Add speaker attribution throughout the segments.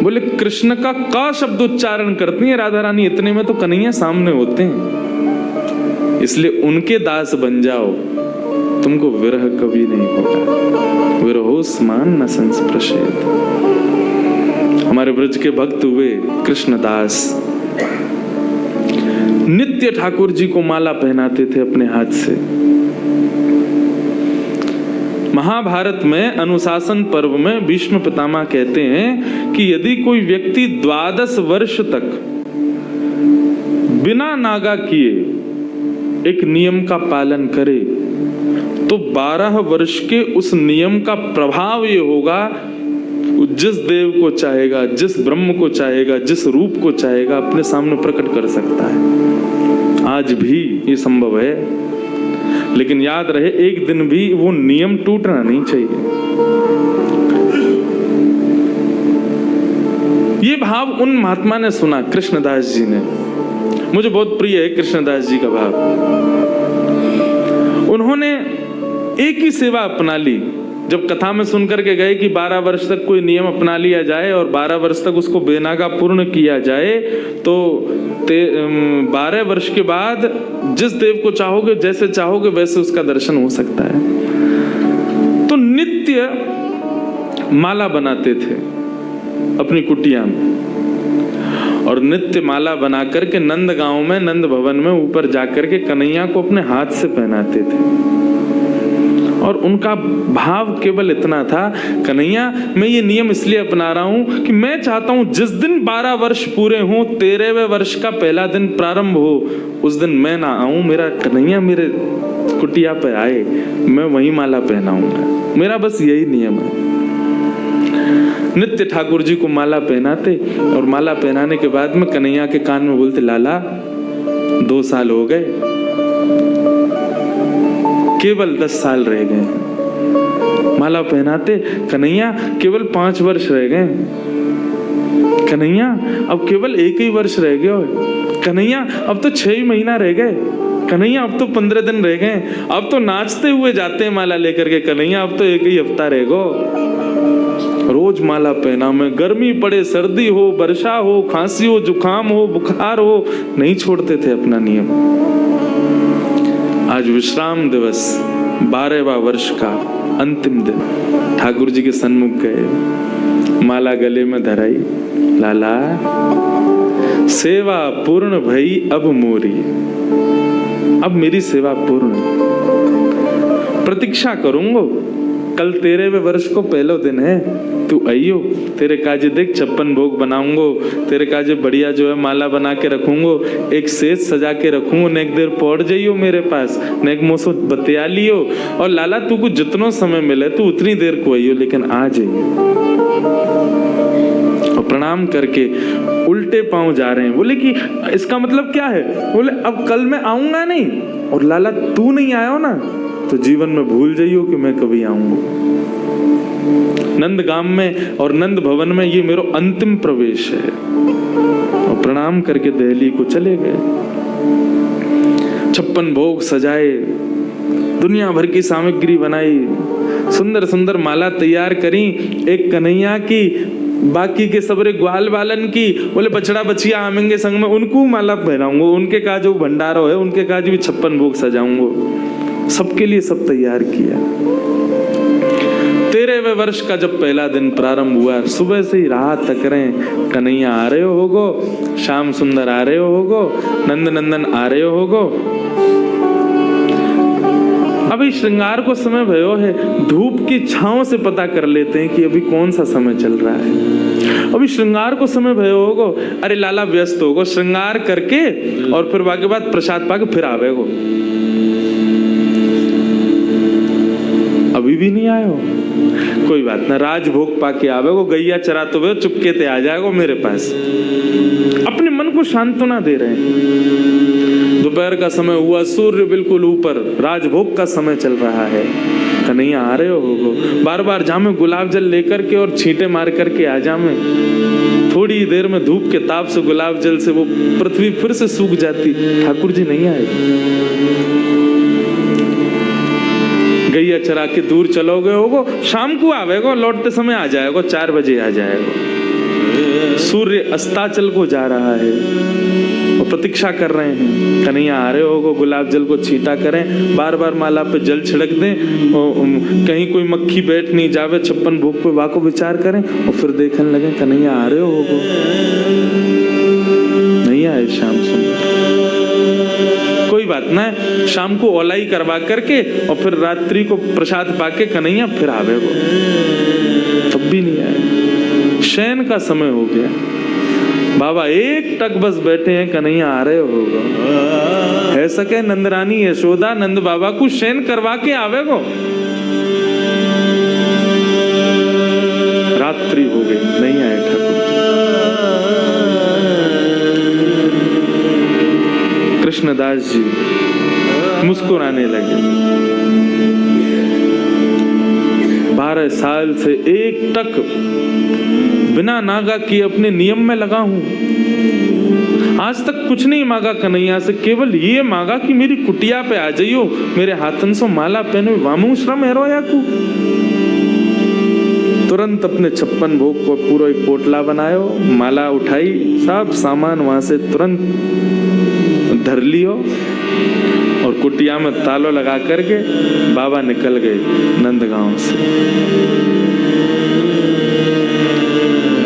Speaker 1: बोले कृष्ण का शब्द उच्चारण करती है राधा रानी, इतने में तो कन्हैया सामने होते हैं, इसलिए उनके दास बन जाओ, तुमको विरह कभी नहीं होगा। विरहो स्मान न संस्पृशेत। हमारे ब्रज के भक्त हुए कृष्णदास, नित्य ठाकुर जी को माला पहनाते थे अपने हाथ से। महाभारत में अनुशासन पर्व में भीष्म पितामह कहते हैं कि यदि कोई व्यक्ति 12 वर्ष तक बिना नागा किए एक नियम का पालन करे तो 12 वर्ष के उस नियम का प्रभाव ये होगा, जिस देव को चाहेगा, जिस ब्रह्म को चाहेगा, जिस रूप को चाहेगा अपने सामने प्रकट कर सकता है। आज भी ये संभव है, लेकिन याद रहे एक दिन भी वो नियम टूटना नहीं चाहिए। ये भाव उन महात्मा ने सुना, कृष्णदास जी ने। मुझे बहुत प्रिय है कृष्णदास जी का भाव। उन्होंने एक ही सेवा अपना ली। जब कथा में सुनकर के गए कि 12 वर्ष तक कोई नियम अपना लिया जाए और 12 वर्ष तक उसको बेनागा पूर्ण किया जाए, तो 12 वर्ष के बाद जिस देव को चाहोगे, जैसे चाहोगे वैसे उसका दर्शन हो सकता है। तो नित्य माला बनाते थे अपनी कुटिया में, और नित्य माला बना करके नंद गांव में, नंद भवन में ऊपर जाकर के कन्हैया को अपने हाथ से पहनाते थे। और उनका भाव केवल इतना था, कन्हैया मैं ये नियम इसलिए अपना रहा हूं कि मैं चाहता हूं जिस दिन 12 वर्ष पूरे हों, 13वें वर्ष का पहला दिन प्रारंभ हो, उस दिन मैं ना आऊं, मेरा कन्हैया मेरे कुटिया पे आए, मैं वही माला पहनाऊंगा। मेरा बस यही नियम है। नित्य ठाकुर जी को माला पहनाते, और माला पहनाने के बाद में कन्हैया के कान में बोलते, लाला 2 साल हो गए, केवल 10 साल रह गए। माला पहनाते, कन्हैया केवल 5 वर्ष रह गए, कन्हैया अब केवल 1 ही वर्ष रह गए, कन्हैया अब तो 6 महीना रह गए, कन्हैया अब तो 15 दिन रह गए, अब तो नाचते हुए जाते हैं माला लेकर के, कन्हैया अब तो 1 ही हफ्ता रह गो। रोज माला पहना में, गर्मी पड़े, सर्दी हो, वर्षा हो, खांसी हो, जुकाम हो, बुखार हो, नहीं छोड़ते थे अपना नियम। आज विश्राम दिवस, 12वां वर्ष का अंतिम दिन, ठाकुर जी के सन्मुख गए, माला गले में धराई, लाला सेवा पूर्ण भई अब मोरी, अब मेरी सेवा पूर्ण, प्रतीक्षा करूंगा, कल 13वें वर्ष को पहलो दिन है, तू आइयो, तेरे काजे देख 56 भोग बनाऊंगो, तेरे काजे बढ़िया जो है माला बना के रखूंगो, एक सेज सजा के रखूंगो, न एक देर पौड़ जाइयो मेरे पास, न एक मोसो बतिया लियो, और लाला तू को जितनो समय मिले तू उतनी देर को आइयो, लेकिन आ जाइयो। और प्रणाम करके उल्टे पांव जा रहे हैं। बोले कि इसका मतलब क्या है? बोले अब कल मैं आऊंगा नहीं, और लाला तू नहीं आयो ना तो जीवन में भूल जाइयो कि मैं कभी आऊंगा। नंदगाम में और नंद भवन में ये मेरा अंतिम प्रवेश है। और प्रणाम करके दिल्ली को चले गए। 56 भोग सजाए, दुनिया भर की सामग्री बनाई, सुंदर सुंदर माला तैयार करी, एक कन्हैया की, बाकी के सबरे ग्वाल बालन की। बोले बछड़ा बछिया आमेंगे संग में, उनको माला पहनाऊंगा, उनके का जो भंडारो है उनके का भी 56 भोग सजाऊंगा। सबके लिए सब तैयार किया। 13वें वर्ष का जब पहला दिन प्रारंभ हुआ, सुबह से ही राह तक रहे, कन्हैया आ रहे होगो, श्याम सुंदर आ रहे होगो, नंद नंदन आ रहे होगो। अभी श्रृंगार को समय भयो है, धूप की छांव से पता कर लेते हैं कि अभी कौन सा समय चल रहा है। अभी श्रृंगार को समय भयो होगो, अरे लाला व्यस्त होगो, श्रृंगार करके और फिर वाके बाद प्रसाद पाके फिर आवेगो। अभी भी नहीं आए हो, कोई बात ना, राजभोग पाके आवेगो, गैया चराते हुए चुपके ते आ जाएगो मेरे पास। अपने मन को सांत्वना दे रहे हैं। दोपहर का समय हुआ, सूर्य बिल्कुल ऊपर, राजभोग का समय चल रहा है, कन्हैया आ रहे हो, बार बार जामे गुलाब जल लेकर के और छींटे मार करके आ जामे। थोड़ी देर में धूप के ताप से, गुलाब जल से वो पृथ्वी फिर से सूख जाती, ठाकुर जी नहीं आए। गैया चरा के दूर चलोगे होगो, शाम को आवेगो, लौटते समय आ जाएगो, 4 बजे आ जाएगो। सूर्य अस्ताचल को जा रहा है और प्रतीक्षा कर रहे हैं, कन्हैया आ रहे होगो, गुलाब जल को छींटा करें, बार बार माला पे जल छिड़क दें और कहीं कोई मक्खी बैठ नहीं जावे, 56 भोग पे वाको विचार करें और फिर देखने लगे कन्हैया आ रहे होगो, नहीं आए श्याम सुंदर। कोई बात ना, शाम को ओलाई करवा करके और फिर रात्रि को प्रसाद पाके कन्हैया फिर आवे वो, तब भी नहीं आए। शयन का समय हो गया, बाबा एक टक बस बैठे हैं, कन्हैया आ रहे होगा। है सके नंदरानी यशोदा नंद बाबा को शयन करवा के आवे गो, रात्रि हो गई, नहीं आए ठाकुर। कृष्णदास जी मुस्कुराने लगे। 12 साल से एक टक बिना नागा किए अपने नियम में लगा हूं, आज तक कुछ नहीं मांगा कन्हैया से, केवल ये मांगा कि मेरी कुटिया पे आ जाइयो, मेरे हाथन से माला पहनो, वामू श्रम हेरोया को। तुरंत अपने 56 भोग को पूरा एक पोटला बनायो, माला उठाई, सब सामान वहां से तुरंत धर लियो और कुटिया में तालो लगा करके बाबा निकल गए नंदगांव से।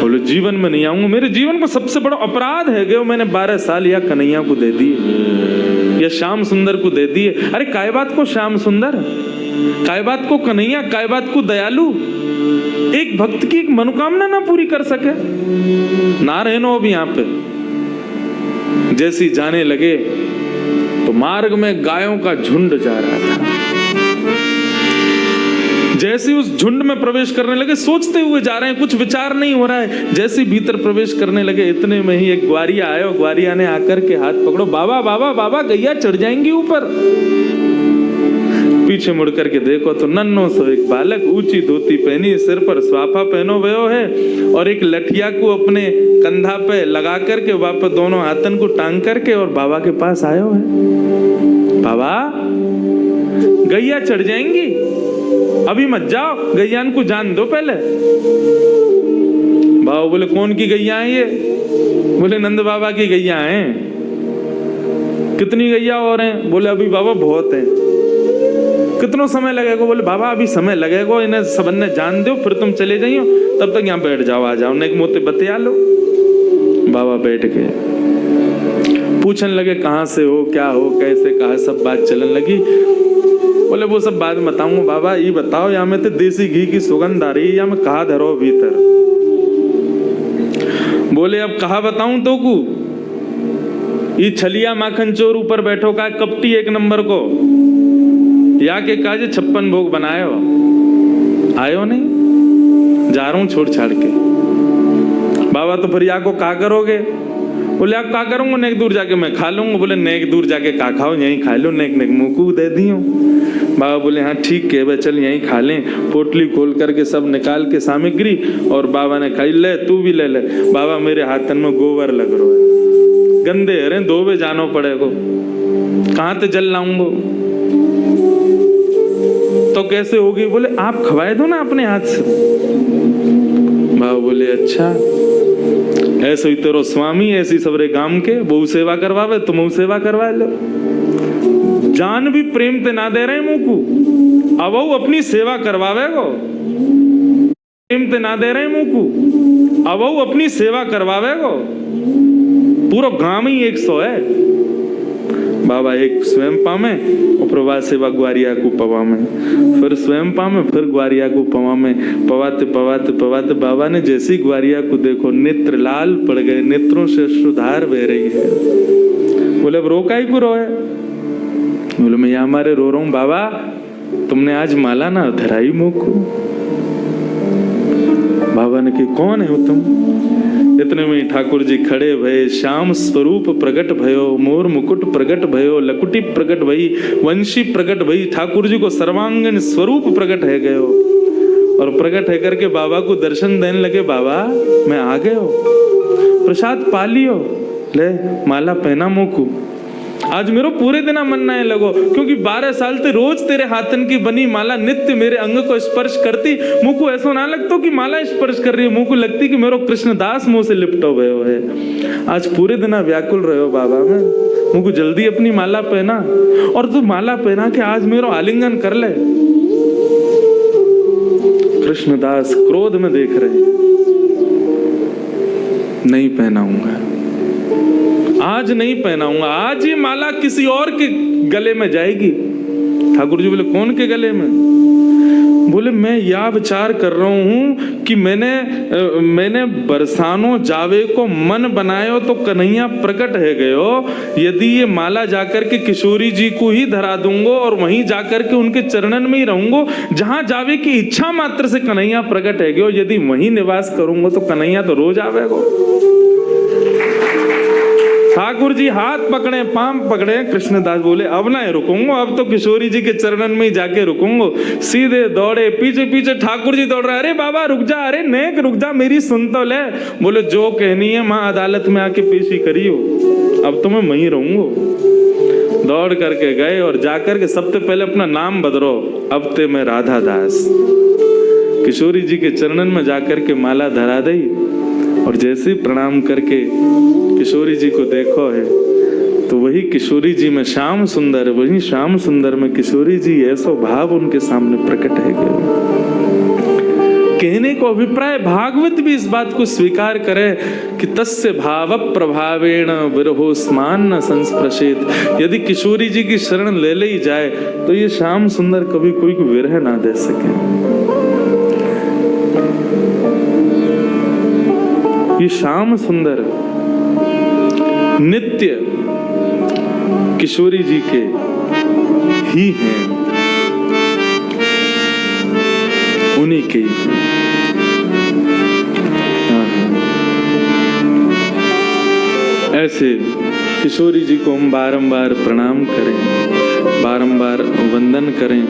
Speaker 1: बोलो जीवन में नहीं आऊंगा, मेरे जीवन को सबसे बड़ा अपराध है गयो, मैंने 12 साल या कन्हैया को दे दिए या श्याम सुंदर को दे दिए। अरे काय बात को श्याम सुंदर, काय बात को कन्हैया, काय बात को दयालु, एक भक्त की एक मनोकामना ना पूरी कर सके, ना रहनो अब यहाँ पे। जैसी जाने लगे तो मार्ग में गायों का झुंड जा रहा था, जैसे उस झुंड में प्रवेश करने लगे, सोचते हुए जा रहे हैं, कुछ विचार नहीं हो रहा है, जैसे भीतर प्रवेश करने लगे इतने में ही एक ग्वारिया आया, ग्वारिया ने आकर के हाथ पकड़ो, बाबा बाबा बाबा गैया चढ़ जाएंगी ऊपर। पीछे मुड़ करके देखो तो नन्नो सो एक बालक, ऊंची धोती पहनी, सिर पर स्वाफा पहनो भयो है और एक लठिया को अपने कंधा पे लगा करके वापस दोनों हाथन को टांग करके और बाबा के पास आयो है। बाबा गैया चढ़ जाएंगी, अभी मत जाओ, गैयान को जान दो पहले। बाबा बोले कौन की गैया है ये? बोले नंद बाबा की गैया हैं। कितनी गैया और हैं? बोले अभी बाबा बहुत हैं। कितना समय लगेगा? बोले बाबा अभी समय लगेगा, इन्हें सबन ने जान दो, फिर तुम चले जाइयो, तब तक यहाँ बैठ जाओ, आ जाओ, नेक मोते बतिया लो। बाबा बैठ गए, पूछने लगे कहाँ से हो, क्या हो, कैसे, कहा, सब बात चलने लगी। बोले वो सब बात बताऊंगा, बाबा ये बताओ यहाँ में तो देसी घी की सुगंध आ रही है, या मैं कहा धरो भीतर? बोले अब कहा बताऊं तो को, ये छलिया माखन चोर ऊपर बैठो का कपटी एक नंबर को, या के काजे 56 भोग बनाए हो, आयो नहीं, जा रहा हूं छोड़ छाड़ के। बाबा तो फिर या को का करोगे? बोले आप का करूंगा, नेक दूर जाके मैं खा लूंगा। बोले नेक दूर जाके का खाओ, यहीं खा लो, नेक नेक मुंह को दे दियो। बाबा बोले हाँ ठीक है, चल यहीं खा लें। पोटली खोल करके सब निकाल के सामग्री और बाबा ने खाई, ले तू भी ले ले। बाबा मेरे हाथन में गोबर लग रहा है, गंदे हरे धोबे जानो पड़ेगो, कहाँ ते जल लाऊंगो? तो कैसे होगी? बोले आप खवाए दो ना अपने हाथ से। बाबा बोले अच्छा, ऐसे ही तेरो स्वामी ऐसी सबरे गांव के बहु सेवा करवावे, तुम सेवा करवा लो। जान भी प्रेम ते ना दे रहे मुंह को, अब वो अपनी सेवा करवावे गो। प्रेम ते ना दे रहे मुंह को, अब वो अपनी सेवा करवावे गो। पूरा गांव ही 100 है। बाबा एक स्वयं पामे और प्रभा सेवा ग्वारिया को पवा में, फिर स्वयं पामे, फिर ग्वारिया को पवा में। पवाते पवाते पवाते बाबा ने जैसी ग्वारिया को देखो, नेत्र लाल पड़ गए, नेत्रों से अश्रुधार बह रही है। बोले अब रो काई को रोए? बोले मैं यहाँ हमारे रो रहा हूँ बाबा, तुमने आज माला ना धराई मुँह को। बाबा ने कहा कौन है तुम? इतने में ठाकुर जी खड़े भये, श्याम स्वरूप प्रकट भयो, मोर मुकुट प्रकट भयो, लकुटी प्रकट भई, वंशी प्रकट भई। ठाकुर जी को सर्वांगीण स्वरूप प्रकट है गयो और प्रकट है करके बाबा को दर्शन देने लगे। बाबा मैं आ गए हो, प्रसाद पा लियो, ले माला पहना मुँह को। आज मेरो पूरे दिन मन नहीं लगो, क्योंकि 12 साल ते रोज तेरे हाथन की बनी माला नित्य मेरे अंग को स्पर्श करती। मुझको ऐसा ना लगता कि माला स्पर्श कर रही है, मुझको लगती कि मेरो कृष्णदास मुंह से लिपटो गयो है। आज पूरे दिन व्याकुल रहे हो बाबा में, मुझको जल्दी अपनी माला पहना, और तू माला पहना के आज मेरो आलिंगन कर ले। कृष्णदास क्रोध में देख रहे, नहीं पहनाऊंगा, आज नहीं पहनाऊंगा, आज ये माला किसी और के गले में जाएगी। ठाकुर जी बोले कौन के गले में? बोले मैं यह विचार कर रहा हूं कि मैंने बरसानो जावे को मन बनायो तो कन्हैया प्रकट है गयो। यदि ये माला जाकर के किशोरी जी को ही धरा दूंगो और वहीं जाकर के उनके चरणन में ही रहूंगो, जहां जावे की इच्छा मात्र से कन्हैया प्रकट है गयो। यदि वहीं निवास करूंगो तो कन्हैया तो रोज आवेगो। ठाकुर जी हाथ पकड़े, पांव पकड़े। कृष्णदास बोले अब ना रुकूंगा, अब तो किशोरी जी के चरणन में ही जाके रुकूंगा। सीधे दौड़े, पीछे पीछे ठाकुर जी दौड़ रहे, अरे बाबा रुक जा, अरे नेक रुक जा, मेरी सुन तो ले। बोले जो कहनी है माँ अदालत में आके पेशी करियो, अब तो मैं वहीं रहूंगा। दौड़ करके गए और जाकर के सबसे पहले अपना नाम बदलो, अब ते मैं राधा दास। किशोरी जी के चरणन में जाकर के माला धरा दी, और जैसे प्रणाम करके किशोरी जी को देखो है तो वही किशोरी जी में श्याम सुंदर, वही श्याम सुंदर में किशोरी जी, ऐसा भाव उनके सामने प्रकट है गया। कहने को अभिप्राय भागवत भी इस बात को स्वीकार करे कि तस्य भाव प्रभावेण विरहो स्मान न संस्पृशेत। यदि किशोरी जी की शरण ले ली जाए तो ये श्याम सुंदर कभी कोई को विरह ना दे सके। ये श्याम सुंदर नित्य किशोरी जी के ही हैं, उन्हीं के। ऐसे किशोरी जी को हम बारंबार प्रणाम करें, बारंबार वंदन करें।